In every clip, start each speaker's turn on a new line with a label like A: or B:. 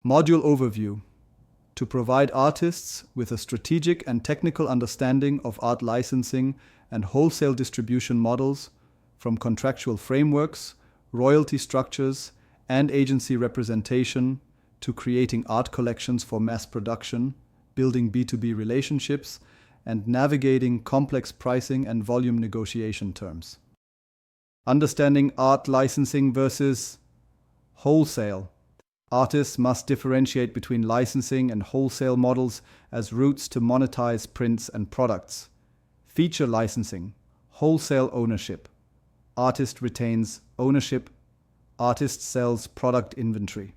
A: Module overview. To provide artists with a strategic and technical understanding of art licensing and wholesale distribution models, from contractual frameworks, royalty structures, and agency representation, to creating art collections for mass production, building B2B relationships, and navigating complex pricing and volume negotiation terms. Understanding art licensing versus wholesale. Artists must differentiate between licensing and wholesale models as routes to monetize prints and products. Feature licensing, wholesale ownership. Artist retains ownership. Artist sells product inventory.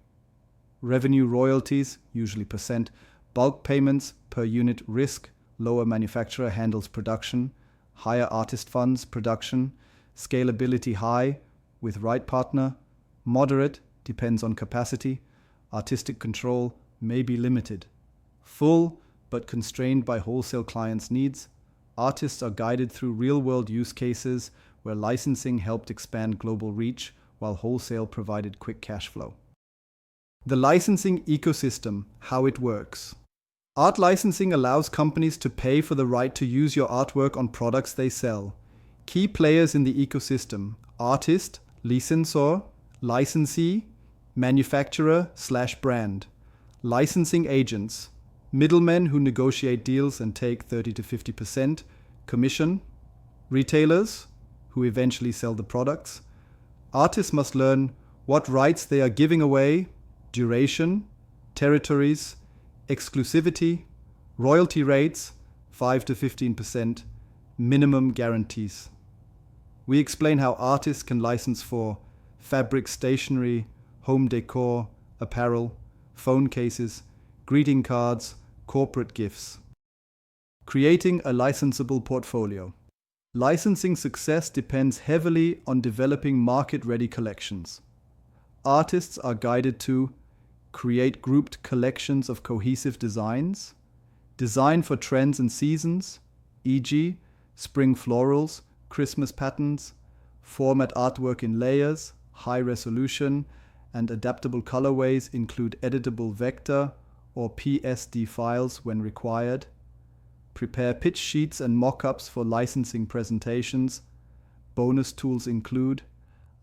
A: Revenue royalties, usually percent. Bulk payments per unit risk. Lower manufacturer handles production. Higher artist funds production. Scalability high with right partner. Moderate depends on capacity. Artistic control may be limited. Full but constrained by wholesale clients' needs. Artists are guided through real-world use cases where licensing helped expand global reach while wholesale provided quick cash flow. The licensing ecosystem, how it works. Art licensing allows companies to pay for the right to use your artwork on products they sell. Key players in the ecosystem: artist, licensor, licensee, manufacturer/brand. Licensing agents, middlemen who negotiate deals and take 30 to 50% commission. Retailers, who eventually sell the products. Artists must learn what rights they are giving away, duration, territories, exclusivity, royalty rates, 5 to 15%, minimum guarantees. We explain how artists can license for fabric, stationery, home decor, apparel, phone cases, greeting cards, corporate gifts. Creating a licensable portfolio. Licensing success depends heavily on developing market-ready collections. Artists are guided to create grouped collections of cohesive designs, design for trends and seasons, e.g., spring florals, Christmas patterns, format artwork in layers, high resolution, and adaptable colorways include editable vector or PSD files when required. Prepare pitch sheets and mock-ups for licensing presentations. Bonus tools include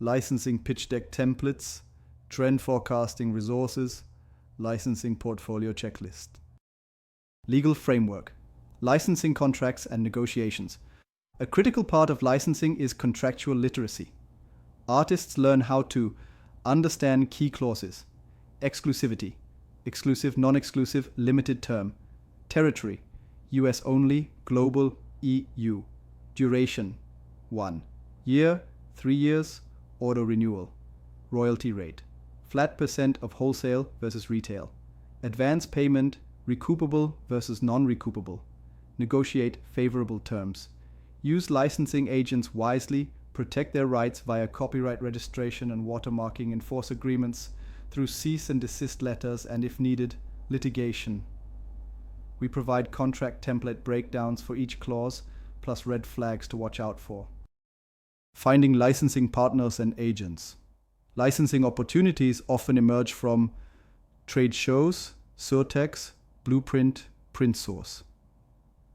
A: licensing pitch deck templates, trend forecasting resources, licensing portfolio checklist. Legal framework, licensing contracts and negotiations. A critical part of licensing is contractual literacy. Artists learn how to understand key clauses, exclusivity, exclusive, non-exclusive, limited term, territory, US only, global, EU, duration, 1 year, 3 years, auto renewal, royalty rate, flat percent of wholesale versus retail, advance payment, recoupable versus non-recoupable, negotiate favorable terms, use licensing agents wisely, protect their rights via copyright registration and watermarking, enforce agreements through cease and desist letters, and if needed, litigation. We provide contract template breakdowns for each clause, plus red flags to watch out for. Finding licensing partners and agents. Licensing opportunities often emerge from trade shows, Surtex, Blueprint, PrintSource.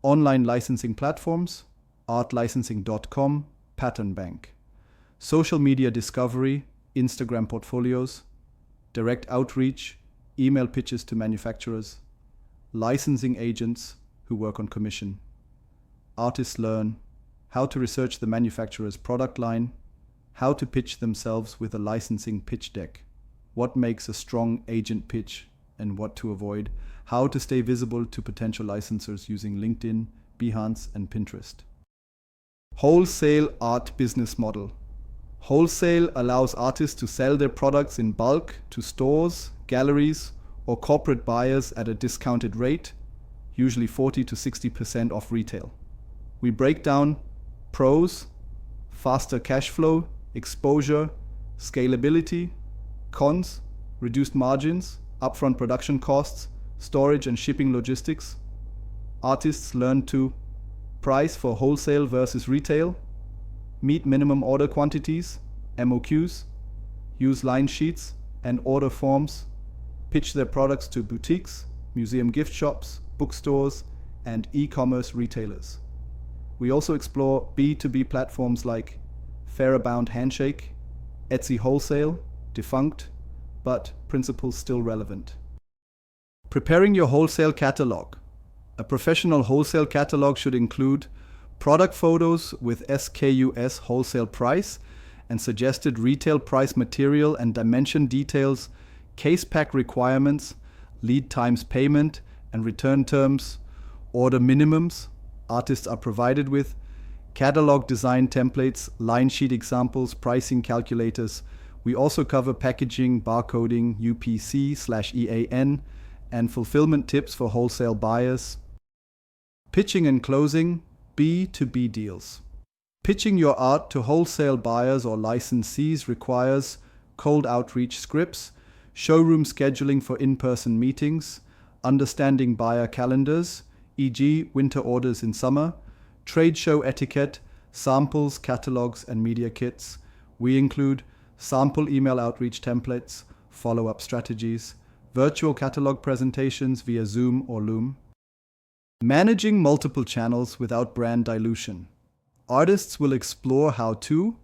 A: Online licensing platforms, artlicensing.com, Pattern Bank. Social media discovery, Instagram portfolios. Direct outreach, email pitches to manufacturers. Licensing agents who work on commission. Artists learn how to research the manufacturer's product line, how to pitch themselves with a licensing pitch deck, what makes a strong agent pitch and what to avoid, how to stay visible to potential licensors using LinkedIn, Behance, and Pinterest. Wholesale art business model. Wholesale allows artists to sell their products in bulk to stores, galleries, or corporate buyers at a discounted rate, usually 40 to 60% off retail. We break down pros, faster cash flow, exposure, scalability, cons, reduced margins, upfront production costs, storage and shipping logistics. Artists learn to price for wholesale versus retail, meet minimum order quantities, MOQs, use line sheets and order forms, pitch their products to boutiques, museum gift shops, bookstores, and e-commerce retailers. We also explore B2B platforms like Fairabound Handshake, Etsy Wholesale, defunct, but principles still relevant. Preparing your wholesale catalog. A professional wholesale catalog should include product photos with SKUS wholesale price and suggested retail price material and dimension details, case pack requirements, lead times payment and return terms, order minimums artists are provided with, catalog design templates, line sheet examples, pricing calculators. We also cover packaging, barcoding, UPC/EAN, and fulfillment tips for wholesale buyers. Pitching and closing B2B deals. Pitching your art to wholesale buyers or licensees requires cold outreach scripts, showroom scheduling for in-person meetings, understanding buyer calendars, e.g. winter orders in summer, trade show etiquette, samples, catalogs, and media kits. We include sample email outreach templates, follow-up strategies, virtual catalog presentations via Zoom or Loom. Managing multiple channels without brand dilution. Artists will explore how to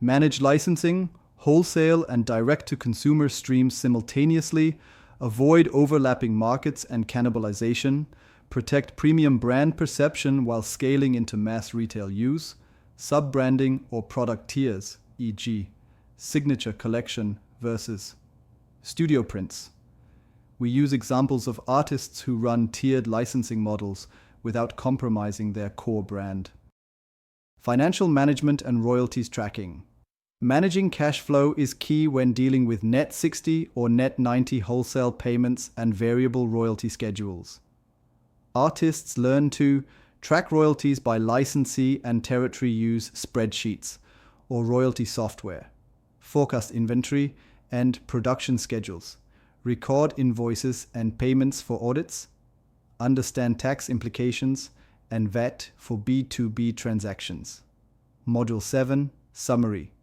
A: manage licensing, wholesale, and direct-to-consumer streams simultaneously, avoid overlapping markets and cannibalization, protect premium brand perception while scaling into mass retail use, sub-branding or product tiers, e.g. signature collection versus studio prints. We use examples of artists who run tiered licensing models without compromising their core brand. Financial management and royalties tracking. Managing cash flow is key when dealing with net 60 or net 90 wholesale payments and variable royalty schedules. Artists learn to track royalties by licensee and territory use spreadsheets or royalty software, forecast inventory and production schedules, record invoices and payments for audits, understand tax implications, and VAT for B2B transactions. Module 7, Summary.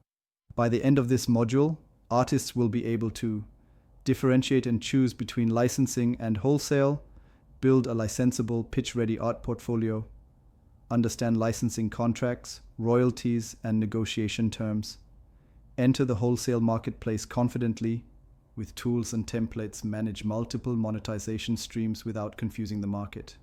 A: By the end of this module, artists will be able to differentiate and choose between licensing and wholesale, build a licensable, pitch-ready art portfolio, understand licensing contracts, royalties, and negotiation terms, enter the wholesale marketplace confidently, with tools and templates manage multiple monetization streams without confusing the market.